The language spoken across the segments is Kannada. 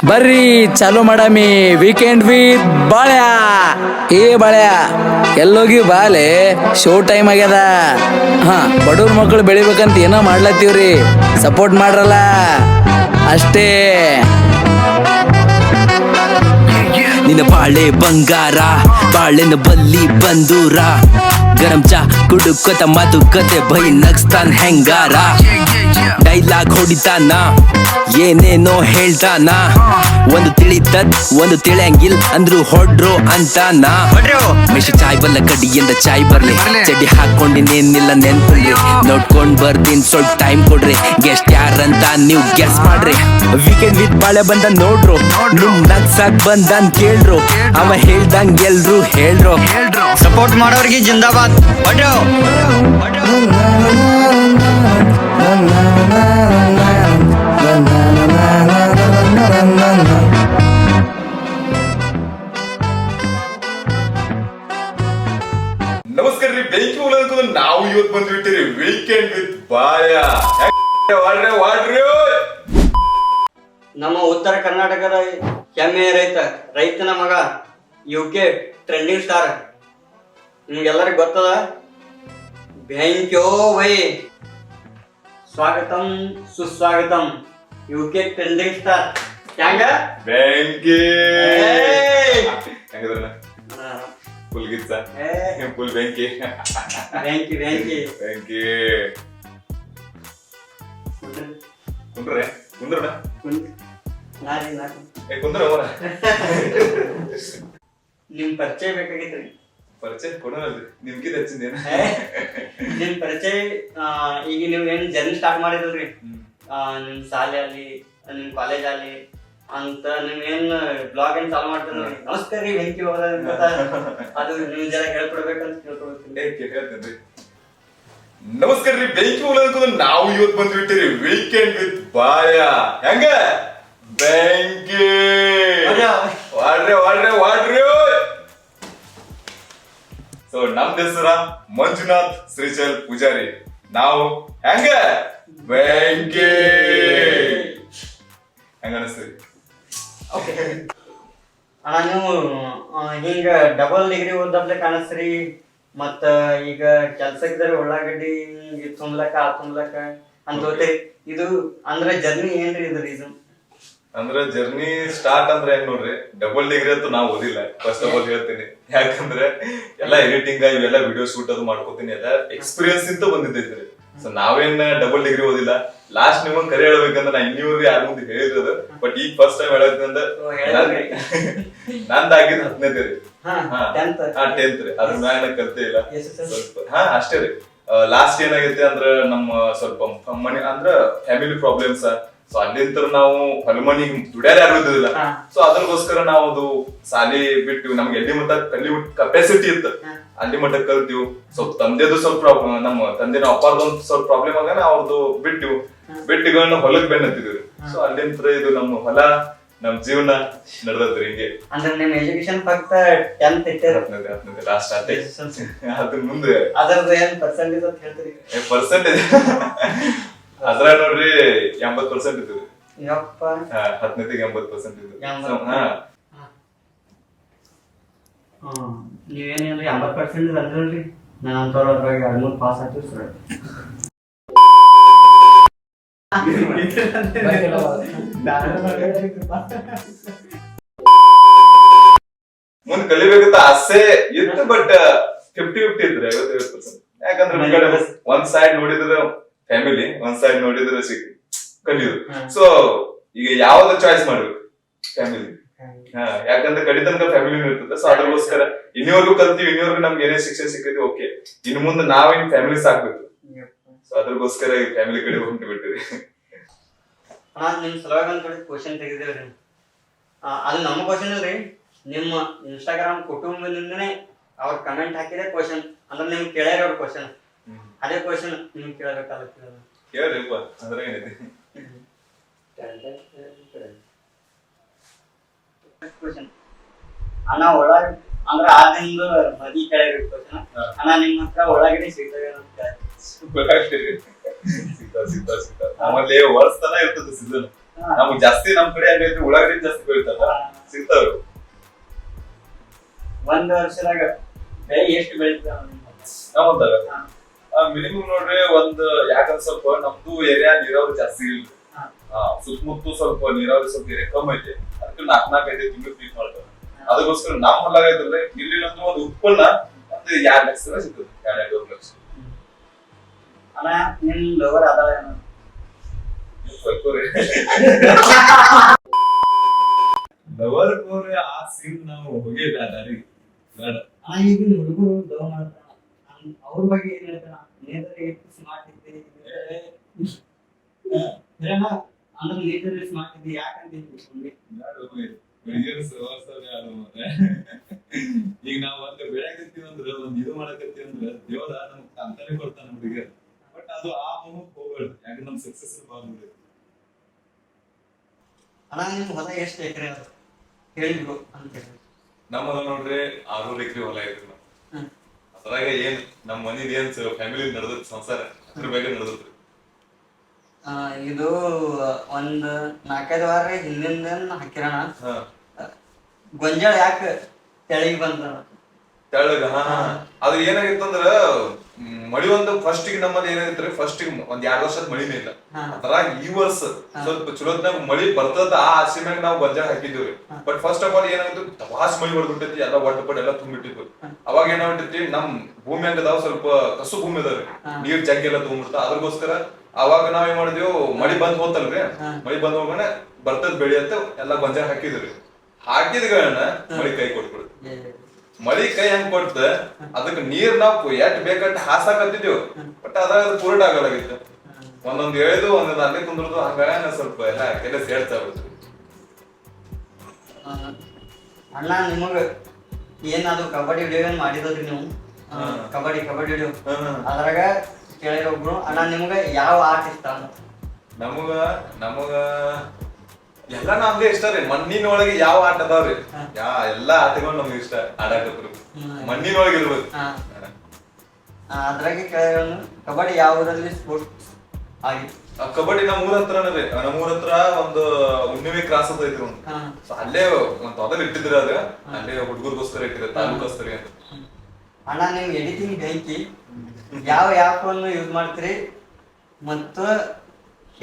ಬರ್ರಿ ಚಾಲು ಮಾಡಮಿ ವೀಕೆಂಡ್ ವಿತ್ ಬಾಳ್ಯಾ. ಏ ಬಾಳ್ಯಾ ಎಲ್ಲೋಗಿ ಬಾಲೆ, ಶೋ ಟೈಮ್ ಆಗ್ಯದ. ಹಾ, ಬಡವ್ರ ಮಕ್ಕಳು ಬೆಳಿಬೇಕಂತ ಏನೋ ಮಾಡ್ಲತ್ತೀವ್ರಿ, ಸಪೋರ್ಟ್ ಮಾಡ್ರಲ್ಲ ಅಷ್ಟೇ. ನಿನ್ನ ಬಾಳೆ ಬಂಗಾರ, ಬಾಳೆನ ಬಲ್ಲಿ ಬಂದೂರ, ಗರಂ ಚಾ ಕುಡುಕೊತ ಮಾತುಕತೆ ಬೈ ನಗ್ಸ್ತಾನ್ ಹೆಂಗಾರ. ಡೈಲಾಗ್ ಹೊಡಿತಾನ, ಏನೇನೋ ಹೇಳ್ತಾನ, ಒಂದು ತಿಳಿತದ್ ಒಂದು ತಿಳಿಯಂಗಿಲ್ ಅಂದ್ರು ಹೊಡ್ರು ಅಂತಾನ. ಮಿಶ ಚಾಯ್ ಬಲ್ಲ ಕಡಿಯಿಂದ ಚಾಯ್ ಬರ್ಲಿ, ಚಡ್ಡಿ ಹಾಕೊಂಡಿನೇನಿಲ್ಲ ನೆನ್ಪುಳ್ಳಿ, ನೋಡ್ಕೊಂಡ್ ಬರ್ತೀನಿ ಸ್ವಲ್ಪ ಟೈಮ್ ಕೊಡ್ರಿ, ಗೆಸ್ಟ್ ಯಾರಂತ ನೀವು ಗೆಸ್ ಮಾಡ್ರಿ. ವೀಕೆಂಡ್ ವಿತ್ ಬಾಳೆ ಬಂದ ನೋಡ್ರು, ನಿಮ್ ನಗ್ಸಾಕ್ ಬಂದನ್ ಕೇಳ್ರು, ಅವ ಹೇಳ್ದಂಗ್ ಎಲ್ರು ಹೇಳ್ರು. ಸಪೋರ್ಟ್ ಮಾಡೋರಿಗೆ ಜಿಂದಾಬಾದ್. ಹೊಡ್ರು ನಮಸ್ಕಾರ ರೀ, ಬೆಂಕಿ ಉಳಿದ ನಾವು ಇವತ್ತು ಬಂದ್ಬಿಟ್ಟಿರಿ ವೀಕೆಂಡ್ ವಿತ್ ಬಾಯ. ವಾಡ್ರಿ ನಮ್ಮ ಉತ್ತರ ಕರ್ನಾಟಕದ ಹೆಮ್ಮೆಯ ರೈತನ ಮಗ UK ಟ್ರೆಂಡಿಂಗ್ ಸ್ಟಾರ್, ನಿಮ್ಗೆಲ್ಲರಿಗೂ ಗೊತ್ತದ. ಬೆಂಕ್ಯೋ ವೈ, ಸ್ವಾಗತಂ ಸುಸ್ವಾಗತಂ UK ಟ್ರೆಂಡಿಂಗ್ ಸ್ಟಾರ್. ಹ್ಯಾಂಗ ಬೆಂಕಿ ಹೆಂಗದ್ರಣ್ಣ? ಫುಲ್ ಗಿಚ್ಚ, ಫುಲ್ ಬೆಂಕಿ ಬೆಂಕಿ ಬೆಂಕಿ ಬೆಂಕಿ. ಕುಂದ್ರಣ್ಣ ಕುಂದ್ರ ಅವರ ನಿಮ್ ಪರಿಚಯ ಬೇಕಾಗಿತ್ರಿ. ಪರಿಚಯ ಕೊಡೋಣಲ್ರಿ, ನಿಮ್ಗಿದ ಹಚ್ಚಿಂದೇನ? ನಿಮ್ ಪರಿಚಯ ಈಗ ನೀವ್ ಏನ್ ಜರ್ನಿ ಸ್ಟಾರ್ಟ್ ಮಾಡಿದ್ರಿ, ನಿಮ್ ಶಾಲೆ ಅಲ್ಲಿ ನಿಮ್ ಕಾಲೇಜ್ ಅಲ್ಲಿ ಅಂತ ನೀವ್ ಏನ್ ಬ್ಲಾಗ್ ಏನ್ ಚಾಲು ಮಾಡ್ತೀರಿ. ನಮಸ್ಕಾರ ರೀ ಬೆಂಕಿ ಹೋದ ಅದು ನೀವ್ ಜರ ಹೇಳ್ಕೊಡ್ಬೇಕಂತ ಹೇಳ್ತೇನ್ರಿ. ನಮಸ್ಕಾರ ರೀ, ಬೆಂಕಿ ಉಳಿದ ನಾವು ಇವತ್ತು ಬಂದ್ಬಿಟ್ಟಿರಿ ವೀಕೆಂಡ್ ವಿತ್ ಬಾಯ. ಹೆಂಗ ಬೆಂಕಿ ವಾಡ್ರಿ. ಸೊ ನಮ್ ಹೆಸರ ಮಂಜುನಾಥ್ ಶ್ರೀಶೈಲ್ ಪೂಜಾರಿ. ನಾವು ಹೆಂಗ ಬೆಂಕಿ ಹೆಂಗ ಅನಿಸ್ತೀರಿ? ನೀವು ಹಿಂಗ ಡಬಲ್ ಡಿಗ್ರಿ ಓದಪ್ಲೆ ಕಾಣಿಸ್ರಿ, ಮತ್ತ ಈಗ ಕೆಲ್ಸಕ್ಕಿದ್ರೆ ಉಳ್ಳಾಗಡ್ಡಿ ತುಂಬ್ಲಕ್ಕ ಆ ತುಂಬ್ಲಕ್ಕ ಅಂತ ಹೋಗ್ತೀರಿ. ಇದು ಅಂದ್ರೆ ಜರ್ನಿ ಏನ್ರಿ ಇದು ರೀಸನ್? ಅಂದ್ರೆ ಜರ್ನಿ ಸ್ಟಾರ್ಟ್ ಅಂದ್ರೆ ಹೆಂಗ್ ನೋಡ್ರಿ, ಡಬಲ್ ಡಿಗ್ರಿ ಅಂತೂ ನಾವು ಓದಿಲ್ಲ. ಫಸ್ಟ್ ಆಫ್ ಆಲ್ ಹೇಳ್ತೀನಿ, ಯಾಕಂದ್ರೆ ಎಲ್ಲ ಎಡಿಟಿಂಗ್ ಇವೆಲ್ಲ ವಿಡಿಯೋ ಶೂಟ್ ಅದು ಮಾಡ್ಕೋತೀನಿ, ಎಲ್ಲ ಎಕ್ಸ್ಪೀರಿಯನ್ಸ್ ಇಂತ ಬಂದಿದ್ದೈತ್ರಿ. ಸೊ ನಾವೇನ್ ಡಬಲ್ ಡಿಗ್ರಿ ಓದಿಲ್ಲ. ಲಾಸ್ಟ್ ನಿಮಗ್ ಕರೆ ಹೇಳ್ಬೇಕಂದ್ರೆ ನಾ ಇನ್ನೂರು ಯಾರ ಮುಂದೆ ಹೇಳಿರೋದು, ಬಟ್ ಈಗ ಫಸ್ಟ್ ಟೈಮ್ ಹೇಳೋದ್ರಿಂದ ನಂದಾಗಿದ್ 10ನೇ ರೀ. 10th ರೀ, ಅದ್ರ ಮ್ಯಾಗ ಕಲ್ತೇ ಇಲ್ಲ ಸ್ವಲ್ಪ. ಅಷ್ಟೇ ರೀ. ಲಾಸ್ಟ್ ಏನಾಗೈತೆ ಅಂದ್ರ ನಮ್ಮ ಸ್ವಲ್ಪ ಮನಿ ಅಂದ್ರ ಫ್ಯಾಮಿಲಿ ಪ್ರಾಬ್ಲಮ್ಸ್. ಸೊ ಅಲ್ಲಿಂದ ನಾವು ಹೊಲಮನಿ ದುಡ್ಯಾರ ಯಾರು ಇದ್ದಿಲ್ಲ. ಸೊ ಅದ್ರಗೋಸ್ಕರ ನಾವು ಅದು ಸಾಲಿ ಬಿಟ್ಟು, ನಮ್ಗೆ ಎಲ್ಲಿ ಮಟ್ಟ ಕಲಿ ಕೆಪಾಸಿಟಿ ಇತ್ತು ಅಲ್ಲಿ ಮಟ್ಟ ಕಲ್ತೀವಿ. ಸ್ವಲ್ಪ ತಂದೆದು ಸ್ವಲ್ಪ ಪ್ರಾಬ್ಲಮ್, ನಮ್ಮ ತಂದೆನ ಅಪ್ಪಾರ್ದೊಂದು ಸ್ವಲ್ಪ ಪ್ರಾಬ್ಲಮ್ ಆಗ ನಾವು ಅವ್ರದ್ದು ಬಿಟ್ಟಿಗಳನ್ನ ಹೊಲಕ್ ಬೆನ್ನತ್ತಿದ್ವಿ. ಸೊ ಅಲ್ಲಿಂದ ಇದು ನಮ್ಮ ಹೊಲ, ನಮ್ ಜೀವನ ನಡೆದ್ರಿ ಹಿಂಗೆ. ಅಂದ್ರೆ ನಿಮ್ ಎಜುಕೇಶನ್ ಫಕ್ತ 10th ಇಟ್ಟೇರಿ, 10ನೇ ಲಾಸ್ಟ್ ಅಷ್ಟೇ. ಅದ್ರ ಮುಂದೆ ಅದರದ್ದು ಏನ್ ಪರ್ಸೆಂಟೇಜ್ ಅಂತ ಹೇಳ್ತೀರಿ? ಪರ್ಸೆಂಟೇಜ್ ಅದ್ರ ನೋಡ್ರಿ 80% ಇತ್ತು. 10ನೇತಿಗೆ 80% ಇತ್ತು. ನೀವೇನಿಲ್ಲ 80% ಅಂದ್ರಲ್ರಿ, ನಾನು ಅಂತವ್ರ ಅದ್ರಾಗ 2-3 ಪಾಸ್ ಆಗ್ತೀವಿ ಸರ್. ಮುಂದ್ ಕಲಿಬೇಕಂತ ಆಸೆ ಇತ್ತು, ಬಟ್ 50-50 ಇದ್ರೆ 50-50%. ಯಾಕಂದ್ರೆ ಒಂದ್ ಸೈಡ್ ನೋಡಿದ್ರೆ ಫ್ಯಾಮಿಲಿ, ಒಂದ್ ಸೈಡ್ ನೋಡಿದ್ರೆ ಕಲಿಯೋದು. ಸೊ ಈಗ ಯಾವ್ದು ಚಾಯ್ಸ್ ಮಾಡ್ಬೇಕು? ಫ್ಯಾಮಿಲಿ. ಯಾಕಂದ್ರೆ ಕಡಿ ತನಕ ಫ್ಯಾಮಿಲಿ ಇರ್ತದೆ. ಸೊ ಅದ್ರಗೋಸ್ಕರ ಇನ್ನಿವರೆಗೂ ಕಲ್ತೀವಿ, ಇನ್ನಿವರೆಗೂ ನಮ್ಗೆ ಏನೇ ಶಿಕ್ಷೆ ಸಿಕ್ಕೈತಿ ಓಕೆ, ಇನ್ನು ಮುಂದೆ ನಾವೇನ್ ಫ್ಯಾಮಿಲಿ ಸಾಕ್ಬೇಕು. ಸೊ ಅದ್ರಗೋಸ್ಕರ ಈ ಫ್ಯಾಮಿಲಿ ಕಡೆ ಹೊಂಟು ಬಿಟ್ಟಿರಿ. ನಿಮ್ ಸಲುವಾಗಿ ಒಂದ್ ಕಡೆ ಕ್ವಶನ್ ತೆಗೆದೇವ್ರಿ. ಅದು ನಮ್ಮ ಕ್ವಶನ್ ಅಲ್ರಿ, ನಿಮ್ಮ ಇನ್ಸ್ಟಾಗ್ರಾಮ್ ಕುಟುಂಬದಿಂದನೇ ಅವ್ರ ಕಮೆಂಟ್ ಹಾಕಿದೆ ಕ್ವಶನ್. ಅಂದ್ರೆ ನಿಮ್ಗೆ ಕೇಳ್ಯಾರ ಅವ್ರ ಕ್ವಶನ್, ಅದೇ ಕ್ವಶನ್ ನಿಮ್ಗೆ ಕೇಳಬೇಕಾಗುತ್ತೆ. ಕೇಳ್ರಿಪ್ಪ, ಅದ್ರ ಏನಿದೆ ಕ್ವಶನ್. ಅಣ್ಣ ಒಳಗ ಅಂದ್ರೆ ಆ ದಿನದ ಮದಿ ಕೇಳಿರೋ ಕ್ವಶನ್. ಅಣ್ಣ ನಿಮ್ಮ ಹತ್ರ ಒಳಗಡೆ ಸಿಗ್ತವೆ ಅಂತ ಆಮೇಲೆ ವರ್ಷ ತನ ಇರ್ತದೆ ಸೀಸನ್. ನಮ್ಗ್ ಜಾಸ್ತಿ ನಮ್ ಕಡೆ ಹೆಂಗೈತಿ ಉಳ್ಳಾಗಡ್ಡಿ ಜಾಸ್ತಿ ಬೆಳಿತಾರ ಸಿಗ್ತಾವ್ರಿ. ಒಂದ್ ವರ್ಷದಾಗ ಬೆಳೆ ಎಷ್ಟು ಬೆಳಿತಾರ ನಮ್ಮದಾಗ ಮಿನಿಮಮ್ ನೋಡ್ರಿ ಒಂದ್ ಯಾಕಂದ್ರೆ ಸ್ವಲ್ಪ ನಮ್ದು ಏರಿಯಾ ನೀರಾವರಿ ಜಾಸ್ತಿ ಇಲ್ರಿ. ಸುತ್ತಮುತ್ತ ಸ್ವಲ್ಪ ನೀರಾವರಿ ಸ್ವಲ್ಪ ಏರಿಯಾ ಕಮ್ಮಿ ಐತಿ. ಅದಕ್ಕೆ 4-5 ತಿಂಗಳು ಪೀಕ್ ಮಾಡ್ತಾರೆ. ಅದಕ್ಕೋಸ್ಕರ ನಮ್ ಹೊಲ ಇದ್ರಲ್ಲ ಇಲ್ಲಿ ಒಂದು ಉತ್ಪನ್ನ ಒಂದು 2 ಲಕ್ಷ ಸಿಗ್ತದೆ, 2-2 ಲಕ್ಷ. ಅಣ್ಣ ನಿಮ್ ಲವರ್ ಅದಾವ ಲವರ್ ಕೋರೆ ಆ ಸೀನ್ ನಾವು ಹೋಗೇ ಬೇಡ ರೀ, ಬೇಡ. ಈಗಿನ ಹುಡುಗರು ಲವ್ ಮಾಡ್ತಾರ, ಅವ್ರ ಬಗ್ಗೆ ಏನ್ ಹೇಳ್ತಾರ? ಸ್ಮಾರ್ಟ್ ಇದ್ದೆ ಅಂದ್ರೆ ನೇಚರ್ ಸ್ಮಾರ್ಟ್ ಇದ್ದೆ ಯಾಕಂತ ಈಗ ನಾವ್ ಒಂದ್ ಬೆಳಕತ್ತೀವಿ ಅಂದ್ರ ಒಂದ್ ಇದು ಮಾಡಕತ್ತೀವಿ ಅಂದ್ರ ದೇವ್ರ ನಮ್ಗ್ ಅಂತಾನೆ ಕೊಡ್ತಾನ ಹುಡುಗ. ಬಟ್ ಅದು ಆ ಮೂಮೆಂಟ್ ಹೋಗ್ಬಾರ್ದು, ಯಾಕಂದ್ರೆ ನಮ್ ಸಕ್ಸಸ್ ಬಾಳ್ಬಿಡ್ರಿ. ಅಣ್ಣ ನಿಮ್ ಹೊಲ ಎಷ್ಟು ಎಕರೆ ಅದ ಹೇಳಿದ್ರು ಅಂತ ಹೇಳಿ. ನಮ್ಮ ಹೊಲ ನೋಡ್ರಿ 600 ಎಕರೆ ಹೊಲ ಐತ್ರಿ. ಅದ್ರಾಗ ಏನ್ ನಮ್ ಮನಿದ್ ಏನ್ ಫ್ಯಾಮಿಲಿ ನಡೆದತ್ ಸಂಸಾರ ಅದ್ರ ಬಗ್ಗೆ ನಡೆದತ್ರಿ. ಇದು ಒಂದ್ 4-5 ವಾರ ಹಿಂದಿಂದ ಹಾಕಿರೋಣ. ಗೊಂಜಾಳ ಯಾಕೆ ತೆಳಗಿ ಬಂದ? ತೆಳ್ಳಗ ಅದು ಏನಾಗಿತ್ತಂದ್ರ ಮಳಿ ಒಂದು ಫಸ್ಟ್ ಗೆ ನಮ್ಮಲ್ಲಿ ಏನಾಗಿತ್ರಿ, ಫಸ್ಟ್ ಗೆ ಒಂದ್ 2 ವರ್ಷದ ಮಳಿನೇ ಇಲ್ಲ. ಅದ್ರಾಗ ಈ ವರ್ಷ ಸ್ವಲ್ಪ ಚಲೋತ್ನಾಗ ಮಳಿ ಬರ್ತದ ಆ ಆಸೆ ಮ್ಯಾಗ ನಾವು ಗೊಂಜಾಳ ಹಾಕಿದ್ವಿ. ಬಟ್ ಫಸ್ಟ್ ಆಫ್ ಆಲ್ ಏನಾಗಿತ್ತು, ತವಾಸ್ ಮಳಿ ಹೊಡ್ಬಿಟ್ಟೈತಿ, ಎಲ್ಲ ಒಟ್ಟು ಪಟ್ಟು ಎಲ್ಲ ತುಂಬಿಟ್ಟಿದ್ವಿ. ಅವಾಗ ಏನಾಗ್ಬಿಟ್ಟೈತಿ, ನಮ್ ಭೂಮಿ ಹಂಗದಾವ್ ಸ್ವಲ್ಪ ಕಸು ಭೂಮಿ ಅದಾವ್ರಿ, ನೀರ್ ಜಗ್ಗೆಲ್ಲ ತುಂಬಿಡ್ತಾವ. ಅದ್ರಗೋಸ್ಕರ ಅವಾಗ ನಾವ್ ಏನ್ ಮಾಡಿದ್ವಿ, ಮಳಿ ಬಂದ್ ಹೋತಲ್ರಿ, ಮಳಿ ಬಂದ್ ಹೋಗೋಣ ಬರ್ತದ ಬೆಳಿ ಅಂತ ಎಲ್ಲ ಗೊಂಜಾಳ ಹಾಕಿದ್ರಿ. ಹಾಕಿದ್ಗಳನ್ನ ಮಳಿ ಕೈ ಕೊಟ್ಬಿಡ್ತು. ಮಳಿ ಕೈ ಹೆಂಗ್ ಕೊಡ್ತ ಅದಕ್ಕೆ ನೀರ್ ನಾವು ಎಟ್ ಬೇಕಂತ ಹಾಸಾಕತ್ತಿದ್ವಿ. ಬಟ್ ಅದ್ರಾಗ ಅದು ಪೂರ್ಣ ಆಗಲಾಗಿತ್ತು. ಒಂದೊಂದ್ ಎಳೆದು ಒಂದೊಂದ್ ಅಲ್ಲೇ ಕುಂದ್ರದು, ಹಂಗ ಸ್ವಲ್ಪ ಎಲ್ಲ ಕೆಲಸ ಹೇಳ್ತಾ ಬಿಡ್ತು. ಅಣ್ಣ ನಿಮಗ ಏನಾದ್ರು ಕಬಡ್ಡಿ ವಿಡಿಯೋ ಏನ್ ಮಾಡಿದ್ರಿ ನೀವು? ಕಬಡ್ಡಿ ವಿಡಿಯೋ ಅದ್ರಾಗ ಕೇಳಿರೊಬ್ರು, ಅಣ್ಣ ನಿಮ್ಗ ಯಾವ ಆಟ ಇಷ್ಟ? ನಮಗ ಎಲ್ಲಾ ನಮ್ಗೆ ಇಷ್ಟ ರೀ. ಮಣ್ಣಿನೊಳಗೆ ಯಾವ ಆಟ ಅದಾವ್ರಿ, ಎಲ್ಲಾ ಆಟಗಳು ನಮ್ಗೆ ಇಷ್ಟ ಆಡಾಕತ್ರು. ಮಣ್ಣಿನೊಳಗೆ ಇರ್ಬೇಕು. ಅದ್ರಾಗೆ ಕೇಳಿರೋನು ಕಬಡ್ಡಿ ಯಾವ ಊರಲ್ಲಿ ಸ್ಪೋರ್ಟ್ಸ್ ಆಗಿತ್ತು? ಕಬಡ್ಡಿ ನಮ್ಮೂರ ಹತ್ರನೇ ರೀ. ನಮ್ಮೂರ ಹತ್ರ ಒಂದು ಹುಣ್ಣಿಮೆ ಕ್ರಾಸ್ ಅಂತ ಐತ್ರಿ ಒಂದು. ಅಲ್ಲೇ ಒಂದ್ ತೊದಲ್ ಇಟ್ಟಿದ್ರಿ, ಅದ ಅಲ್ಲೇ ಹುಡುಗರ್ಗೋಸ್ಕರ ಇಟ್ಟಿದ್ರೆ ತಾಲೂಕೋಸ್ಕರ ಅಂತ. ಅಣ್ಣ ನಿಮ್ ಎಡಿಟಿಂಗ್ ಬೆಂಕಿ ಯಾವ ಆ್ಯಪ್ ಅನ್ನು ಯೂಸ್ ಮಾಡ್ತೀರಿ ಮತ್ತು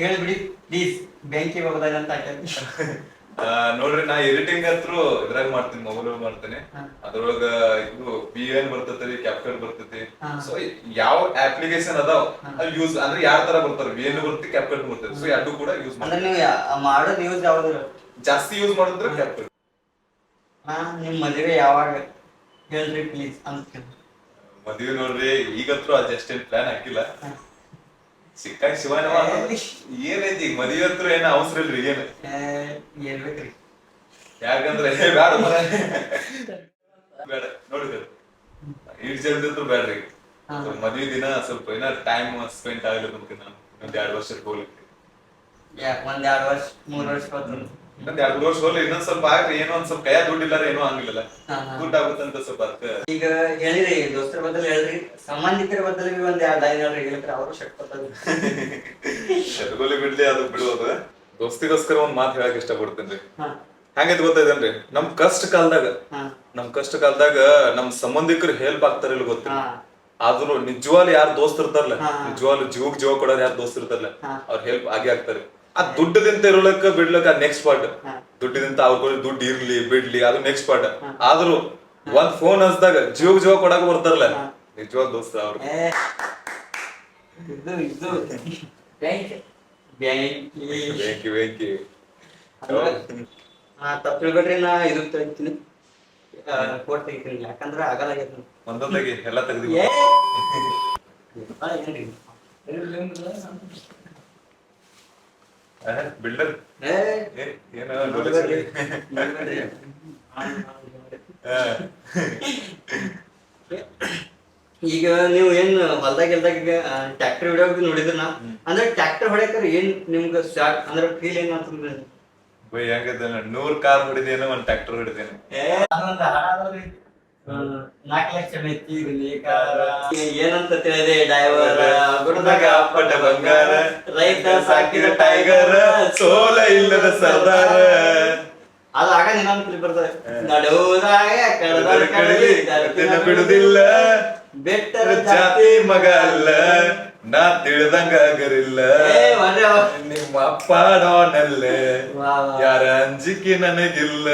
ಹೇಳ್ಬಿಡಿ ಪ್ಲೀಸ್, ಬೆಂಕಿ ಹೋಗೋದಂತ ಹಾಕಿ. ನೋಡ್ರಿ, ನಾ ಎಡಿಟಿಂಗ್ ಹತ್ರ ಇದ್ರಾಗ ಮಾಡ್ತೀನಿ, ಮೊಬೈಲ್ ಮಾಡ್ತೇನೆ. ಅದ್ರೊಳಗ ಇದು PN ಬರ್ತೈತಿ, ಕ್ಯಾಪ್ಕಟ್ ಬರ್ತೈತಿ. ಸೊ ಯಾವ ಅಪ್ಲಿಕೇಶನ್ ಅದಾವ ಅಲ್ಲಿ ಯೂಸ್ ಅಂದ್ರೆ ಯಾವ ತರ ಬರ್ತಾರ, VN ಬರ್ತೈತಿ, ಕ್ಯಾಪ್ಕಟ್ ಬರ್ತೈತಿ. ಸೊ ಎರಡು ಕೂಡ ಯೂಸ್ ಅಂದ್ರೆ ನೀವು ಮಾಡೋದು ಯೂಸ್ ಯಾವ್ದು ಜಾಸ್ತಿ ಯೂಸ್ ಮಾಡಿದ್ರೆ ಕ್ಯಾಪ್ಕಟ್. ನಿಮ್ ಮದುವೆ ಯಾವಾಗ ಹೇಳ್ರಿ ಪ್ಲೀಸ್ ಅಂತ. ಮದ್ವೆ ನೋಡ್ರಿ, ಈಗಂತೂ ಜಸ್ಟ್ ಏನ್ ಪ್ಲಾನ್ ಹಾಕಿಲ್ಲ. ಸಿಕ್ಕಾಗ ಶಿವನ ಏನೈತಿ ಈಗ ಮದ್ವೆ ಹತ್ರ ಏನ ಅವಸರ ಇಲ್ರಿ. ಹೇಳ್ಬೇಕ್ರಿ, ಯಾಕಂದ್ರೆ ಬೇಡ ಬೇಡ ನೋಡ್ರಿ, ಇಡ್ ಜಲ್ದಿ ಹತ್ರ ಬೇಡ್ರಿ. ಮದ್ವೆ ದಿನ ಸ್ವಲ್ಪ ಏನ ಟೈಮ್ ಸ್ಪೆಂಡ್ ಆಗ್ಲಿಕ್ಕೆ ನಾನು ಒಂದ್ 2 ವರ್ಷಕ್ಕೆ ಹೋಗ್ಲಿಕ್ಕೆ. 1-2 ವರ್ಷ 3 ವರ್ಷ ಇನ್ನೊಂದ್ 2-3 ವರ್ಷ ಹೋಗ್ಲಿ, ಇನ್ನೊಂದ್ ಸ್ವಲ್ಪ ಆಗ್ರಿ. ಏನೋ ಒಂದ್ ಸ್ವಲ್ಪ ಕೈಯ ದುಡ್ಡು ಇಲ್ಲಾರ ಏನೋ ಹಂಗಿಲ್ಲ, ದುಡ್ಡು ಆಗುತ್ತಂತ ಸ್ವಲ್ಪ ಅದಕ್ಕೆ. ಈಗ ಹೇಳಿರಿ, ದೋಸ್ತರ ಬದಲು ಹೇಳ್ರಿ, ಸಂಬಂಧಿಕರ ಬದಲು ಒಂದ್ 2 ಲೈನ್ ಹೇಳ್ರಿ, ಹೇಳಿದ್ರೆ ಅವರು ಶಕ್ತಿ ಶರ್ಗೋಲಿ ಬಿಡ್ಲಿ, ಅದು ಬಿಡೋದು. ದೋಸ್ತಿಗೋಸ್ಕರ ಒಂದ್ ಮಾತು ಹೇಳಕ್ ಇಷ್ಟಪಡ್ತೇನ್ರಿ. ಹೆಂಗೈತಿ ಗೊತ್ತೈತೇನ್ರಿ, ನಮ್ ಕಷ್ಟ ಕಾಲದಾಗ ನಮ್ ಸಂಬಂಧಿಕರು ಹೆಲ್ಪ್ ಆಗ್ತಾರ ಇಲ್ಲ ಗೊತ್ತಿಲ್ಲ. ಆದ್ರೂ ನಿಜವಾಗ್ಲೂ ಯಾರು ದೋಸ್ತ್ ಇರ್ತಾರಲ್ಲ, ನಿಜವಾಗ್ಲೂ ಜೀವ ಕೊಡೋರು ಯಾರು ದೋಸ್ತ್ ಇರ್ತಾರಲ್ಲ, ಅವ್ರ ಹೆಲ್ಪ್ ಆಗೇ ಆಗ್ತಾರೆ. ಆ ದುಡ್ಡದಿಂತ ಇರಲಕ್ಕ ಬಿಡ್ಲಕ್ಕ ಅದ್ ನೆಕ್ಸ್ಟ್ ಪಾರ್ಟ್. ದುಡ್ಡಿದಿಂತ ಅವ್ರ ದುಡ್ಡು ಇರ್ಲಿ ಬಿಡ್ಲಿ ಅದು ನೆಕ್ಸ್ಟ್ ಪಾರ್ಟ್. ಆದ್ರೂ ಒಂದ್ ಫೋನ್ ಹಚ್ದಾಗ ಜೀವ ಕೊಡಾಕ ಬರ್ತಾರಲ್ಲ, ನಿಜವಾಗ್ ದೋಸ್ತ ಅವ್ರು. ಬೆಂಕಿ ತಪ್ಪು ಹೇಳ್ಬೇಡ್ರಿ, ನಾ ಇದು ತೆಗಿತೀನಿ, ಕೋಟ್ ತೆಗಿತೀನಿ, ಯಾಕಂದ್ರೆ ಆಗಲ್ಲ ಒಂದೊಂದಾಗಿ ಎಲ್ಲ ತೆಗ್ದಿ ಬಿಲ್ಡರ್ ಈಗ ನೀವು ಏನ್ ಹೊಲ್ದಾಗ ಟ್ರ್ಯಾಕ್ಟರ್ ಹೊಡ್ಯಾಕ ನೋಡಿದ್ರ, ಅಂದ್ರೆ ಟ್ರ್ಯಾಕ್ಟರ್ ಹೊಡ್ಯಾಕ ಏನ್ ನಿಮ್ಗ ಅಂದ್ರೆ ಫೀಲ್ ಏನ್ ಅಂತಂದ್ರೆ ಹೆಂಗದ 100 ಕಾರ್ ಹೊಡಿದೇನೋ 1 ಟ್ರ್ಯಾಕ್ಟರ್ ಹೊಡಿದೇನೆ. 4 ಲಕ್ಷ ಮೆಚ್ಚಿರಲಿ ಕಾರ ಏನಂತ ತಿಳಿದೆ ಡೈವರ್ ಗುಣದಾಗ ಪಟ್ಟ ಬಂಗಾರ ರೈತ ಸಾಕಿದ ಟೈಗರ್ ಸೋಲ ಇಲ್ಲದ ಸರ್ದಾರ ಅದು ಆಗ ಇನ್ನೊಂದು ಕ್ಲಿಪ್ ಬರ್ತದೆ ನಡುವುದಾಗ ಕಡದ ಕಡಲಿ ಬಿಡುದಿಲ್ಲ ಬೆಟ್ಟರ ಜಾತಿ ಮಗ ಅಲ್ಲ ನಾ ತಿಳಿದಂಗ ಆಗರಿಲ್ಲ ನಿಮ್ಮ ಅಪ್ಪ ಡಾನಲ್ಲೇ ಯಾರ ಅಂಜಿಕೆ ನನಗಿಲ್ಲ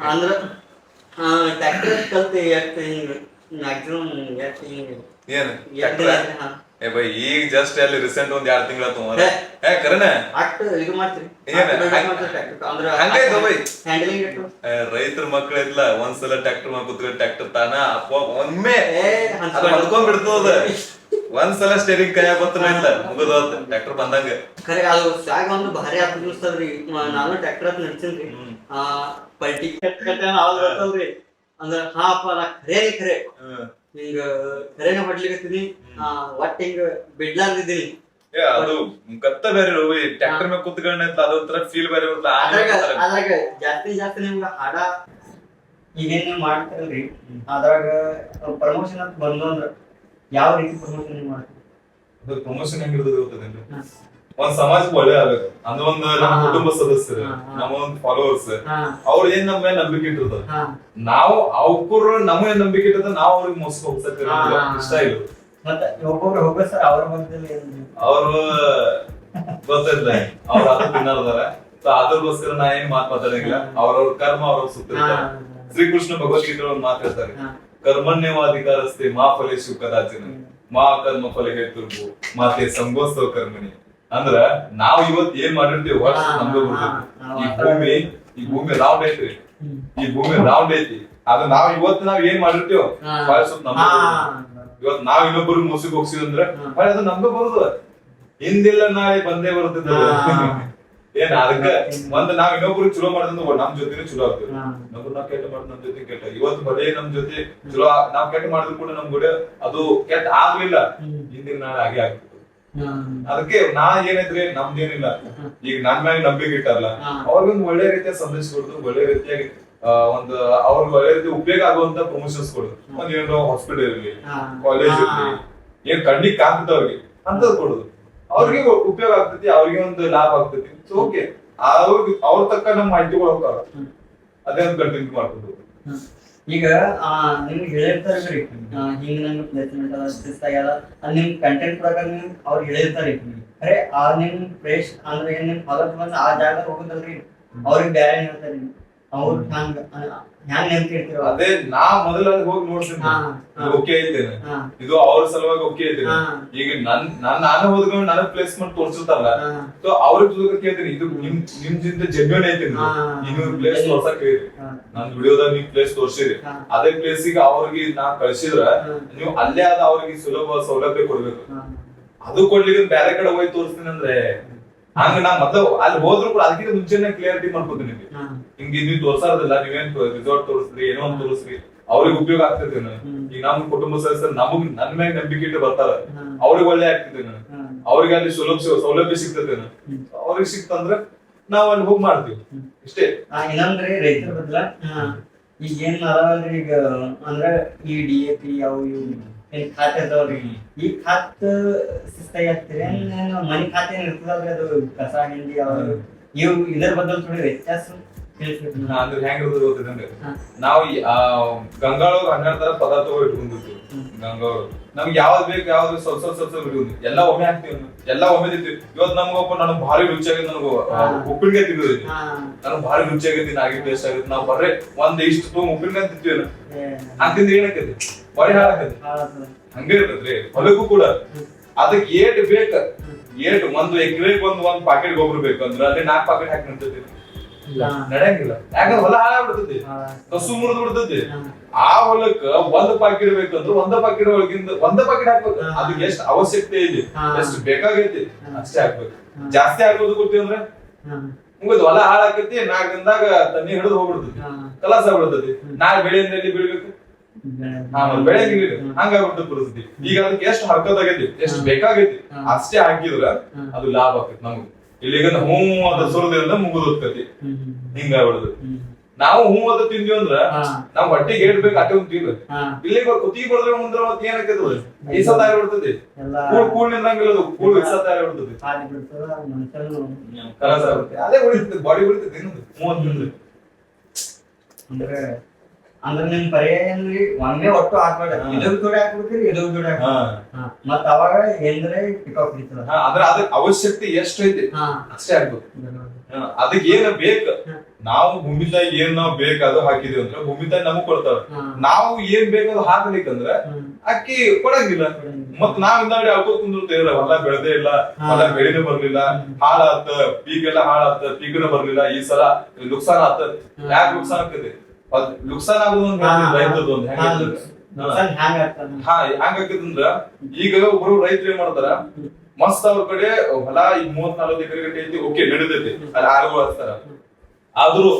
ಅಂದ್ರ ಟ್ಯಾಕ್ಟರ್ ಕಲ್ತಿ ಎಷ್ಟು ಹಿಂಗ ಮ್ಯಾಕ್ಸಿಮಮ್ ಎಷ್ಟು ಹಿಂಗ ಏನ್ ಏ ಬೈ ಈಗ ಜಸ್ಟ್ ಅಲ್ಲಿ ರೀಸೆಂಟ್ ಒಂದ್ 2 ತಿಂಗಳ ಏ ಕರೆನ ಅಷ್ಟು ಇದು ಮಾಡ್ತೀರಿ ಹಂಗಾಯ್ತು ಬೈ ಹ್ಯಾಂಡಲಿಂಗ್ ಇಟ್ಟು ರೈತರ ಮಕ್ಳು ಇಲ್ಲ ಒಂದ್ಸಲ ಟ್ರ್ಯಾಕ್ಟರ್ ಮಾಡಿ ಕೂತ್ಕೊಂಡು ಟ್ರ್ಯಾಕ್ಟರ್ ತಾನ ಅಪ್ಪ ಒಮ್ಮೆ ಹೊಡ್ಕೊಂಡ್ ಬಿಡ್ತದ ಒಂದ್ಸಲ ಸ್ಟೇರಿಂಗ್ ಕೈಯಾಗ ಬಂತ್ರ ಇಲ್ಲ ಮುಗಿದೋತ್ ಟ್ರ್ಯಾಕ್ಟರ್ ಬಂದಂಗ ಖರೆ ಅದು ಸಾಗ ಒಂದು ಭಾರಿ ಅನ್ಸ್ತದ್ರಿ ನಾನು ಟ್ರ್ಯಾಕ್ಟರ್ ಅಂತ ನಡ್ಸಿನ್ರಿ ಪಲ್ಟಿ ಕಟ್ ಅವಾಗ ಬರ್ತಲ್ರಿ ಅಂದ್ರ ಹಾ ಅಪ್ಪ ನಾ ಖರೆ ಹಿಂಗ ಖರೇನ ಹೊಡ್ಲಿಕತ್ತೀನಿ ಒಟ್ಟ ಹಿಂಗ ಬಿಡ್ಲಾರ್ದಿದ್ದೀನಿ ಏ ಅದು ಕತ್ತ ಬೇರೆ ಟ್ರ್ಯಾಕ್ಟರ್ ಮೇಲೆ ಕೂತ್ಕೊಂಡ ಅದೊಂಥರ ಫೀಲ್ ಬೇರೆ ಅದ್ರಾಗ ಜಾಸ್ತಿ ನಿಮ್ಗ ಹಾಡ ಈಗೇನ್ ನೀವ್ ಮಾಡ್ತಾರಲ್ರಿ ಅದ್ರಾಗ ಪ್ರಮೋಷನ್ ಅಂತ ಬಂದು ಅಂದ್ರ ಯಾವ ರೀತಿ ಪ್ರಮೋಷನ್ ಮಾಡ್ತೀರಿ ಪ್ರಮೋಷನ್ ಹೆಂಗಿರ್ತದೆ ಗೊತ್ತದೇನ್ರಿ ಒಂದ್ ಸಮಾಜಕ್ಕೆ ಒಳ್ಳೆ ಆಗ್ಬೇಕು ಅಂದ್ರೆ ಒಂದ್ ನಮ್ಮ ಕುಟುಂಬ ಸದಸ್ಯರು ನಮ್ಮ ಒಂದ್ ಫಾಲೋವರ್ಸ್ ಅವ್ರ ಏನ್ ನಮ್ಮ ಮೇಲೆ ನಂಬಿಕೆ ಇಟ್ಟಿರ್ತದ ನಾವು ಅವ್ರು ನಮ್ಮ ಮೇಲೆ ನಂಬಿಕೆ ಇಟ್ಟದ ನಾವ್ ಅವ್ರಿಗೆ ಮೋಸ ಹೋಗ್ಸಕ್ ಇಷ್ಟ ಇಲ್ಲ ಮತ್ತೆ ಒಬ್ಬೊಬ್ರು ಹೋಗ ಸರ್ ಅವ್ರ ಮಧ್ಯದಲ್ಲಿ ಅವ್ರು ಗೊತ್ತಿಲ್ಲ ಅವ್ರ ಅದು ತಿನ್ನೋದಾರ ಅದ್ರಗೋಸ್ಕರ ನಾ ಏನ್ ಮಾತಾಡಂಗಿಲ್ಲ ಅವ್ರವ್ರ ಕರ್ಮ ಅವ್ರವ್ರ ಸುತ್ತಿರ್ತಾರೆ ಶ್ರೀಕೃಷ್ಣ ಭಗವದ್ಗೀತೆ ಒಂದ್ ಮಾತಾಡ್ತಾರೆ ಕರ್ಮಣ್ಯವಾಧಿಕಾರಸ್ತೆ ಮಾ ಫಲೇಶು ಕದಾಚಿನ ಮಾ ಕರ್ಮ ಫಲ ಹೇತುರ್ಭು ಮಾತೆ ಸಂಗೋತ್ಸವ ಕರ್ಮಣಿ ಅಂದ್ರ ನಾವ್ ಇವತ್ ಏನ್ ಮಾಡಿರ್ತೀವಿ ವರ್ಷ ನಮ್ಗೆ ಬರ್ತೈತಿ ಈ ಭೂಮಿ ರೌಂಡ್ ಐತ್ರಿ ಈ ಭೂಮಿ ರೌಂಡ್ ಐತಿ ಅದ ನಾವ್ ಏನ್ ಮಾಡಿರ್ತೀವ ಇವತ್ ನಾವ್ ಇನ್ನೊಬ್ಬರು ಮುಸುಗ್ ಹೋಗ್ಸಿದಂದ್ರ ಅದು ನಮ್ಗ ಬರುದು ಹಿಂದಿಲ್ಲ ನಾಳೆ ಬಂದೇ ಬರ್ತದ ಏನ್ ಅದಕ್ಕ ಒಂದ್ ನಾವ್ ಇನ್ನೊಬ್ರು ಚಲೋ ಮಾಡಿದ್ರೆ ನಮ್ ಜೊತೆನೆ ಚಲೋ ಆಗ್ತದೆ ಇನ್ನೊಬ್ರು ನಾವ್ ಕೆಟ್ಟ ಮಾಡಿದ್ ನಮ್ ಜೊತೆ ಕೆಟ್ಟ ಇವತ್ತು ಬರೀ ನಮ್ ಜೊತೆ ಚಲೋ ನಾವ್ ಕೆಟ್ಟ ಮಾಡಿದ್ರು ಕೂಡ ನಮ್ ಕೂಡ ಅದು ಕೆಟ್ಟ ಆಗ್ಲಿಲ್ಲ ಹಿಂದಿನ ನಾಳೆ ಹಾಗೆ ಆಗ್ತದೆ ಅದಕ್ಕೆ ನಾ ಏನೈತ್ರಿ ನಮ್ದೇನಿಲ್ಲ ಈಗ ನನ್ ಮ್ಯಾಗ ನಂಬಿಕೆ ಇಟ್ಟಾರಲ್ಲ ಅವ್ರಿಗೊಂದು ಒಳ್ಳೆ ರೀತಿಯ ಸಂದೇಶ ಕೊಡುದು ಒಳ್ಳೆ ರೀತಿಯಾಗಿ ಒಂದು ಅವ್ರಿಗೆ ಒಳ್ಳೆ ರೀತಿ ಉಪಯೋಗ ಆಗುವಂತ ಪ್ರಮೋಷನ್ಸ್ ಕೊಡುದು ಒಂದ್ ಏನೋ ಹಾಸ್ಪಿಟಲ್ ಇರ್ಲಿ ಕಾಲೇಜ್ ಇರ್ಲಿ ಏನ್ ಕಣ್ಣಿಗೆ ಕಾಣ್ತದ ಅವ್ರಿಗೆ ಅಂತದ್ ಕೊಡುದು ಅವ್ರಿಗೆ ಉಪಯೋಗ ಆಗ್ತೈತಿ ಅವ್ರಿಗೆ ಒಂದು ಲಾಭ ಆಗ್ತೈತಿ ಸೊ ಓಕೆ ಅವ್ರ ತಕ್ಕ ನಮ್ ಮಾಹಿತಿಗಳು ಹೋಗ್ತಾವ ಅದೇ ಒಂದು ಕಂಟಿನ್ಯೂ ಮಾಡ್ಕೊಂಡು ಈಗ ನಿಮ್ಗೆ ಹೇಳಿರ್ತಾರ್ರಿ ಹಿಂಗ ನಮ್ಗೆ ಪ್ಲೇಸ್ಮೆಂಟ್ ಅದ ಶಿಸ್ತಾಗ್ಯದ ನಿಮ್ ಕಂಟೆಂಟ್ ಪ್ರಕಾರ ನಿಮ್ ಅವ್ರು ಹೇಳಿರ್ತಾರಿ ಅರೆ ನಿಮ್ ಪ್ಲೇಸ್ ಅಂದ್ರೆ ಏನ್ ನಿಮ್ ಫಾಲೋಸ್ ಬಂದ್ ಆ ಜಾಗ ಹೋಗುದಲ್ರಿ ಅವ್ರಿಗೆ ಬ್ಯಾರೆ ಹೇಳ್ತಾರಿ ಅವ್ರ ಹಂಗ ಹ್ಯಾಂಗ ನೆನ್ಪಿರ್ತೀರ ಅದೇ ನಾ ಮೊದಲ ಹೋಗಿ ನೋಡ್ತೀನಿ ಓಕೆ ಐತೇನೆ ಇದು ಅವ್ರ ಸಲುವಾಗಿ ಓಕೆ ಐತೇನೆ ಈಗ ನಾನು ಹೋದ್ಕೊಂಡು ನನಗ್ ಪ್ಲೇಸ್ಮೆಂಟ್ ತೋರ್ಸಿರ್ತಾರಲ್ಲ ಸೊ ಅವ್ರಿಗೆ ಕೇಳ್ತೀನಿ ಇದು ನಿಮ್ದಿಂದ ಜೆನ್ಯೂನ್ ಐತಿ ನೀವು ಪ್ಲೇಸ್ ತೋರ್ಸಕ್ ಹೇಳ್ರಿ ನಾನ್ ವಿಡಿಯೋದಾಗ ನೀವ್ ಪ್ಲೇಸ್ ತೋರ್ಸಿರಿ ಅದೇ ಪ್ಲೇಸಿಗೆ ಅವ್ರಿಗೆ ನಾ ಕಳ್ಸಿದ್ರ ನೀವು ಅಲ್ಲೇ ಆದ ಅವ್ರಿಗೆ ಸುಲಭ ಸೌಲಭ್ಯ ಕೊಡ್ಬೇಕು ಅದು ಕೊಡ್ಲಿಕ್ಕೆ ಬೇರೆ ಕಡೆ ಹೋಗಿ ತೋರಿಸ್ತೀನಿ ಅಂದ್ರೆ ಹಂಗ ನಾ ಮೊದ್ಲು ಅಲ್ಲಿ ಹೋದ್ರು ಕೂಡ ಅದಕ್ಕಿಂತ ಮುಂಚೆನೆ ಕ್ಲಿಯರಿಟಿ ಮಾಡ್ಕೋತೀನಿ ಹಿಂಗೆ ನೀವು ತೋರ್ಸಾರದಿಲ್ಲ ನೀವೇನ್ ರಿಸಾರ್ಟ್ ತೋರಿಸ್ರಿ ಏನೋ ಒಂದ್ ತೋರಿಸ್ರಿ ಅವ್ರಿಗೆ ಉಪಯೋಗ ಆಗ್ತೈತಿ ಈಗ ನಮ್ ಕುಟುಂಬ ಸದಸ್ಯರು ನನ್ ಮ್ಯಾಗ ನಂಬಿಕೆ ಇಟ್ಟು ಬರ್ತಾರ ಅವ್ರಿಗೆ ಒಳ್ಳೆ ಆಗ್ತೈತಿ ಅವ್ರಿಗೆ ಅಲ್ಲಿ ಸೌಲಭ್ಯ ಸಿಗ್ತೈತಿ ಅವ್ರಿಗೆ ಸಿಕ್ತಂದ್ರ ನಾವ್ ಅಲ್ಲಿ ಹೋಗಿ ಮಾಡ್ತೀವಿ ಇಷ್ಟೇ ಇನ್ನೊಂದ್ರಿ ರೈತರ ಬದಲ ಈಗ ಏನ್ ಅದಾವಲ್ರಿ ಈಗ ಅಂದ್ರ ಈ DAP ಅವು ಏನ್ ಖಾತೆ ಇರ್ತಾವ್ರಿ ಈ ಖಾತ ಶಿಸ್ತಾಗಿ ಹಾಕ್ತಿರಿ ಮನಿ ಖಾತೆ ಇರ್ತದಲ್ರಿ ಅದು ಕಸ ಹಿಂಡಿ ಅವ್ರು ಇವು ಇದರ ಬದಲು ಥೋಡಿ ವ್ಯತ್ಯಾಸ ಅಂದ್ರೆ ಹೆಂಗಿರೋದು ಗೊತ್ತಿದೆ ನಾವು ಗಂಗಾಳ್ 12 ತರ ಪದಾರ್ಥಗಳು ಇಟ್ಕೊಂಡಿರ್ತೀವಿ ಗಂಗಾಳ್ ನಮ್ಗೆ ಯಾವ್ದು ಬೇಕು ಯಾವ್ದು ಸ್ವಲ್ಪ ಇಟ್ಕೊಂಡು ಎಲ್ಲಾ ಒಮ್ಮೆ ಹಾಕ್ತಿವಿ ಎಲ್ಲಾ ಒಮ್ಮೆ ತಿಂತೀವಿ ಇವತ್ತು ನಮ್ಗೊಬ್ಬ ನನಗ್ ಭಾರಿ ರುಚಿಯಾಗಿತ್ತು ನನಗೂ ಉಪ್ಪಿನಕಾಯಿ ತಿಂದಿದ್ರಿ ನನಗ್ ಭಾರಿ ರುಚಿಯಾಗೈತಿ ನಾಗಿ ಟೇಸ್ಟ್ ಆಗೈತಿ ನಾವ್ ಬರ್ರೆ ಒಂದ್ ಇಷ್ಟು ಉಪ್ಪಿನಕಾಯಿ ತಿಂತೀವಿ ಹಂಗಿಂದ ಏನಾಕೈತಿ ಬಾರಿ ಹಾಳಾಕೈತಿ ಹಂಗೆ ಇರ್ತೈತ್ರಿ ಹೊಲಕ್ಕೂ ಕೂಡ ಅದಕ್ಕೆ ಏಟ್ ಬೇಕ ಏಟ್ ಒಂದು ಎಕರೆಗೆ ಒಂದ್ ಪಾಕೆಟ್ ಗೊಬ್ಬರ ಬೇಕು ಅಂದ್ರೆ ಅಲ್ಲಿ 4 ಪಾಕೆಟ್ ಹಾಕಿ ನಿಂತೈತಿ ನಡೆಯಂಗಿಲ್ಲ ಯಾಕಂದ್ರೆ ಹೊಲ ಹಾಳಾಗ್ಬಿಡ್ತೈತಿ ಕಸು ಮುರಿದು ಬಿಡ್ತೈತಿ ಆ ಹೊಲಕ್ಕ ಒಂದ್ ಪಾಕೆಟ್ ಬೇಕಂದ್ರೆ ಒಂದ ಪಾಕೆಟ್ ಒಳಗಿಂದ ಒಂದ ಪಾಕೆಟ್ ಹಾಕ್ಬೇಕು ಅದಕ್ಕೆ ಎಷ್ಟ್ ಅವಶ್ಯಕತೆ ಇದೆ ಎಷ್ಟು ಬೇಕಾಗೈತಿ ಅಷ್ಟೇ ಹಾಕ್ಬೇಕು ಜಾಸ್ತಿ ಹಾಕೋದು ಗೊತ್ತಿ ಅಂದ್ರೆ ಮುಗಿದ್ ಹೊಲ ಹಾಳಾಕೈತಿ 4 ದಿನದಾಗ ತಣ್ಣಿ ಹಿಡಿದು ಹೋಗ್ಬಿಡ್ತೈತಿ ಕಲಾಸ ಆಗ್ಬಿಡ್ತೈತಿ ನಾಳೆ ಬೆಳೆಯಿಂದ ಎಲ್ಲಿ ಬೆಳಿಬೇಕು ಬೆಳೆಗಿಲ್ಲ ಹಂಗಾಗ್ಬಿಡ್ತ ಪರಿಸ್ಥಿತಿ ಈಗ ಅದಕ್ಕೆ ಎಷ್ಟು ಹರ್ಕದಾಗೈತಿ ಎಷ್ಟು ಬೇಕಾಗೈತಿ ಅಷ್ಟೇ ಹಾಕಿದ್ರ ಅದು ಲಾಭ ಆಕೈತಿ ನಮ್ಗೆ ಇಲ್ಲಿಗ ಹೂ ಅದ ಸುರದಿಂದ ಮುಗಿದು ಹೋಗ್ತೈತಿ ಹಿಂಗಾಗ್ಬಿಡುದು ನಾವು ಹೂ ಅದ ತಿಂದ್ವಿ ಅಂದ್ರ ಹಾ. ನಾವ್ ಹೊಟ್ಟಿಗೆ ಏಟ್ ಬೇಕು ಅಟ್ಟೆ ಒಂದ್ ತಿಂದ್ವಿ ಹಾ. ಇಲ್ಲಿ ಕುತ್ತಿಗೆ ಬಡದ್ರೆ ಮುಂದ್ರ ಮತ್ ಏನಾಕೈತದ ಈಸತ್ ಆಗಿಬಿಡ್ತದೆ ಎಲ್ಲ ಕೂಳ್ ನಿಂದ್ರಂಗಿಲ್ಲ ಅದು ಕೂಳ್ ವಿಸತ್ ಆಗಿಬಿಡ್ತದೆ ಹಾದಿ ಬಿಡ್ತದ ಮನುಷ್ಯನು ಕಲಸ ಆಗುತ್ತೆ ಅದೇ ಉಳಿತದೆ ಬಾಡಿ ಉಳಿತದೆ ಇನ್ನೊಂದು 30 ತಿಂದ್ರೆ ಅಂದ್ರೆ ಅಂದ್ರೆ ನಿಮ್ ಪರ್ಯಾಯ ಏನ್ರಿ ಒಮ್ಮೆ ಒಟ್ಟು ಹಾಕ್ಬೇಡ ಇದ್ರ ಜೋಡಿ ಹಾಕ್ಬಿಡ್ತೀರಿ ಇದ್ರ ಜೋಡಿ ಮತ್ತ ಅವಾಗ ಏನ್ರೆ ಪಿಕಪ್ ಹಿಡಿತದ ಅಂದ್ರೆ ಅದಕ್ಕೆ ಅವಶ್ಯಕತೆ ಎಷ್ಟು ಐತಿ ಅಷ್ಟೇ ಆಗ್ಬೇಕು ಅದಕ್ಕೆ ಏನ ಬೇಕು ನಾವು ಭೂಮಿತಾಯಿ ಏನ್ ನಾವ್ ಬೇಕು ಅದು ಹಾಕಿದೀವಿ ಅಂದ್ರೆ ಭೂಮಿತಾಯಿ ನಮಗ್ ಕೊಡ್ತಾವ ನಾವು ಏನ್ ಬೇಕದು ಹಾಕ್ಲಿಕ್ಕಂದ್ರ ಅಕ್ಕಿ ಕೊಡಂಗಿಲ್ಲ ಮತ್ ನಾವ್ ಹಿಂದಾಡಿ ಅಳ್ಕೋತ್ ಕುಂದಿರ್ತೇವ್ರ ಹೊಲ ಬೆಳೆದೇ ಇಲ್ಲ ಹೊಲ ಬೆಳೆನೇ ಬರ್ಲಿಲ್ಲ ಹಾಳಾತ ಪೀಕೆಲ್ಲ ಹಾಳಾತ ಪೀಕನ ಬರ್ಲಿಲ್ಲ ಈ ಸಲ ನುಕ್ಸಾನ ಆತ ಯಾಕೆ ನುಕ್ಸಾನ ಆಕತಿ ನುಕ್ಸಾನ ಆಗೋದು ರೈತರದ್ದು ಒಂದು ಹ್ಯಾಂಗಾಕೈತಂದ್ರ ಈಗ ಒಬ್ರು ರೈತರು ಏನ್ ಮಾಡ್ತಾರ ಮಸ್ತ್ ಅವ್ರ ಕಡೆ ಹೊಲ ಈಗ 30-40 ಎಕರೆ ಗಂಟೆ ಐತಿ ಓಕೆ ನಡಿತೈತಿ ಅಲ್ಲಿ ಆಳುಗಳು ಹಚ್ತಾರ ಆದ್ರೂ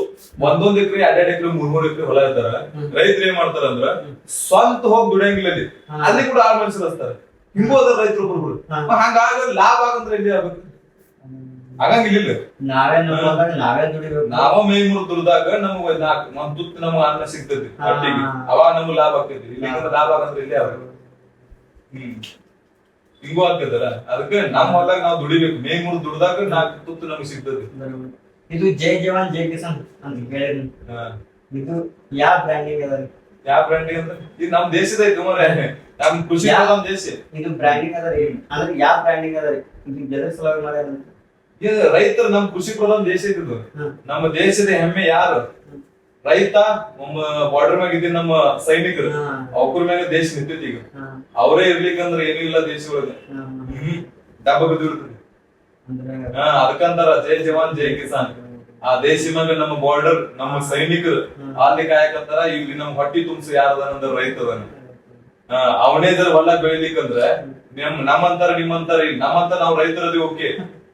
1 ಎಕರೆ 2 ಎಕರೆ 3 ಎಕರೆ ಹೊಲ ಇರ್ತಾರ ರೈತರು ಏನ್ ಮಾಡ್ತಾರ ಅಂದ್ರ ಸ್ವಂತ ಹೋಗಿ ದುಡಿಯಂಗಿಲ್ಲ ಅಲ್ಲಿ ಕೂಡ ಆಳ್ ಮನುಷ್ಯರು ಹಚ್ತಾರ ಹಿಂಗೂ ಅದ ರೈತರು ಒಬ್ಬರು ಹಂಗಾಗ ಲಾಭ ಆಗಂದ್ರ ಎಲ್ಲಿ ಆಗ್ಬೇಕು ಆಗಂಗಿಲ್ಲ ನಾವೇ ದುಡಿಬೇಕು ನಾವ ಮೈ ಮುರಿದು ದುಡ್ದಾಗ ನಮ್ಗ ಒಂದ್ ತುತ್ತು ನಮ್ಗ ಅನ್ನ ಸಿಗ್ತೈತಿ ಹೊಟ್ಟಿಗೆ ಅವಾಗ ನಮ್ಗ್ ಲಾಭ ಆಗ್ತೈತಿ ಇಲ್ಲಿ ಲಾಭ ಆಗಂದ್ರ ಇಲ್ಲಿ ಆಗ್ಬೇಕು ಹಿಂಗೂ ಆಗ್ತದಲ್ಲ ಅದಕ್ಕೆ ನಮ್ಮ ಹೊಲದಾಗ ನಾವ್ ದುಡಿಬೇಕು ಮೇ ಮುರಿದು ದುಡ್ದಾಗ 4 ತುತ್ತು ನಮ್ಗೆ ಸಿಗ್ತದೆ ಇದು ಜೈ ಜವಾನ್ ಜೈ ಕಿಸಾನ್ ಅಂತ ಹೇಳಿದ್ರಿ ಇದು ಯಾವ ಬ್ರ್ಯಾಂಡಿಂಗ್ ಅದ ಯಾವ ಬ್ರ್ಯಾಂಡಿಂಗ್ ಅಂದ್ರೆ ಇದು ನಮ್ ದೇಶದ ಐತಿ ಮರೆ ನಮ್ ಕೃಷಿ ಪ್ರಧಾನ ದೇಶ ಇದು ಬ್ರ್ಯಾಂಡಿಂಗ್ ಅದ ರೀ ಅಂದ್ರೆ ಯಾವ ಬ್ರ್ಯಾಂಡಿಂಗ್ ಅದ ರೀ ಇದು ಜನ ಸಲುವಾಗಿ ಮಾಡ್ಯಾರ ಇದು ರೈತರು ನಮ್ ಕೃಷಿ ಪ್ರಧಾನ ದೇಶ ಐತಿ ನಮ್ಮ ದೇಶದ ಹೆಮ್ಮೆ ಯಾರು ರೈತ ನಮ್ಮ ಬಾರ್ಡರ್ ಮ್ಯಾಗ ಇದ್ದ ನಮ್ಮ ಸೈನಿಕರು ಅವ್ರ ಮ್ಯಾಗ ದೇಶ ನಿಂತೈತಿ ಈಗ ಅವರೇ ಇರ್ಲಿಕ್ಕಂದ್ರ ಏನಿಲ್ಲ ದೇಶ ಒಳಗ ಡಬ್ಬ ಬಿದ್ದಿರ್ತದೆ ಅದಕ್ಕಂತಾರ ಜೈ ಜವಾನ್ ಜೈ ಕಿಸಾನ್ ಆ ದೇಶ ಮ್ಯಾಗ ನಮ್ಮ ಬಾರ್ಡರ್ ನಮ್ಮ ಸೈನಿಕರು ಅಲ್ಲಿ ಕಾಯಕಂತಾರ ಇಲ್ಲಿ ನಮ್ ಹೊಟ್ಟಿ ತುಂಬಿಸಿ ಯಾರದನಂದ್ರ ರೈತ ಅದನ್ನ ಅವನೇ ಜರ ಹೊಲ ಬೆಳಿಲಿಕ್ಕಂದ್ರ ನಮ್ಮಂತಾರ ನಿಮ್ಮಂತಾರ ನಮ್ಮಂತ ನಾವ್ ರೈತರದಿ ಓಕೆ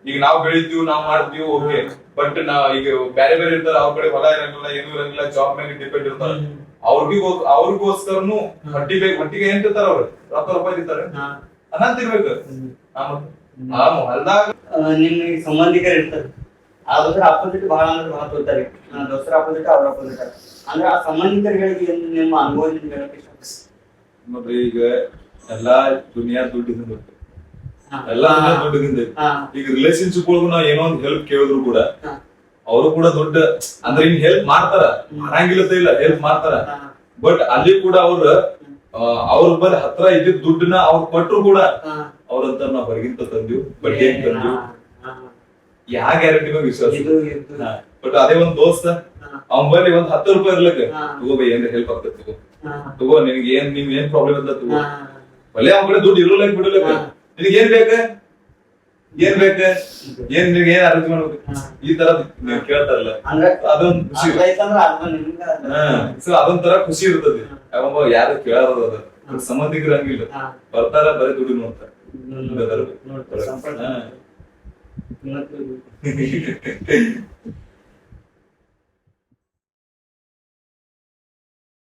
ಈಗ ನಾವ್ ಬೆಳಿತೀವಿ ನಾವ್ ಮಾಡ್ತೀವಿ ಓಕೆ ಬಟ್ ನಾವ್ ಈಗ ಬೇರೆ ಬೇರೆ ಇರ್ತಾರ ಅವ್ರ ಕಡೆ ಹೊಲ ಇರಂಗಿಲ್ಲ ಏನು ಇರಂಗಿಲ್ಲ ಜಾಬ್ ಮೇಲೆ ಡಿಪೆಂಡ್ ಇರ್ತಾರ ಅವ್ರಿಗೋಸ್ಕರನು ಹೊಟ್ಟಿಗೆ ಏನ್ ತಿಂತಾರ ಅವ್ರು ₹10 ತಿಂತಾರೆ ಅನ್ನ ತಿನ್ಬೇಕು ಹೊಲ್ದಾಗ ನಿಮ್ ಸಂಬಂಧಿಕರು ಇರ್ತಾರೆ ಅದ್ರ ಅಪೋಸಿಟ್ ಬಹಳ ಅಂದ್ರೆ ಬಹಳ ತೋರ್ತಾರೆ ದೋಸ್ತರ ಅಪೋಸಿಟ್ ಅವ್ರ ಅಪೋಸಿಟ್ ಅಂದ್ರೆ ಆ ಸಂಬಂಧಿಕರುಗಳಿಗೆ ನಿಮ್ಮ ಅನುಭವದಿಂದ ಹೇಳಕ್ ಇಷ್ಟ ನೋಡ್ರಿ ಈಗ ಎಲ್ಲಾ ದುನಿಯಾ ದುಡ್ಡಿಂದ ಎಲ್ಲಾ ದುಡ್ಡಿಂದ ಈಗ ರಿಲೇಶನ್ಶಿಪ್ ಒಳಗು ನಾವ್ ಏನೋ ಒಂದ್ ಹೆಲ್ಪ್ ಕೇಳಿದ್ರು ಕೂಡ ಅವರು ಕೂಡ ದೊಡ್ಡ ಅಂದ್ರೆ ಹಿಂಗ್ ಹೆಲ್ಪ್ ಮಾಡ್ತಾರ ಮಾಡಂಗಿಲ್ಲ ಇಲ್ಲ ಹೆಲ್ಪ್ ಮಾಡ್ತಾರ ಬಟ್ ಅಲ್ಲಿ ಕೂಡ ಅವ್ರ ಬಳಿ ಹತ್ರ ಇದ್ದಿದ್ ದುಡ್ಡನ್ನ ಅವ್ರು ಕೊಟ್ರು ಕೂಡ ಅವ್ರಂತ ನಾವ್ ಹೊರಗಿಂತ ತಂದಿವ್ ಬಟ್ ಏನ್ ತಂದಿವ್ ಯಾ ಗ್ಯಾರಂಟಿ ಮ್ಯಾಗ ವಿಶ್ವಾಸ ಬಟ್ ಅದೇ ಒಂದ್ ದೋಸ್ತ ಅವನ್ ಬಳಿ ಒಂದ್ ₹10 ಇರ್ಲಕ್ಕ ತಗೋ ಬೈ ಏನ್ ಹೆಲ್ಪ್ ಆಗ್ತದೆ ತಗೋ ನಿನ್ಗೆ ಏನ್ ಪ್ರಾಬ್ಲಮ್ ಅಂತ ತಗೋ ಒಳ್ಳೆ ಅವ್ನ ಕಡೆ ದುಡ್ಡು ಇರೋಲಕ್ ಬಿಡಲಕ್ಕ ನಿನಗೆ ಏನ್ ಬೇಕ ಏನ್ ನಿನ್ಗೆ ಏನ್ ಅರೇಂಜ್ ಮಾಡ್ಬೇಕು ಈ ತರ ಕೇಳ್ತಾರಲ್ಲ ಅದೊಂದ್ ಖುಷಿ ಸೊ ಅದೊಂಥರ ಖುಷಿ ಇರ್ತದೆ ಯಾರು ಕೇಳೋದು ಅದ ಸಂಬಂಧಿಕರು ಹಂಗಿಲ್ಲ ಬರ್ತಾರ ಬರೀ ದುಡ್ಡು ನೋಡ್ತಾರ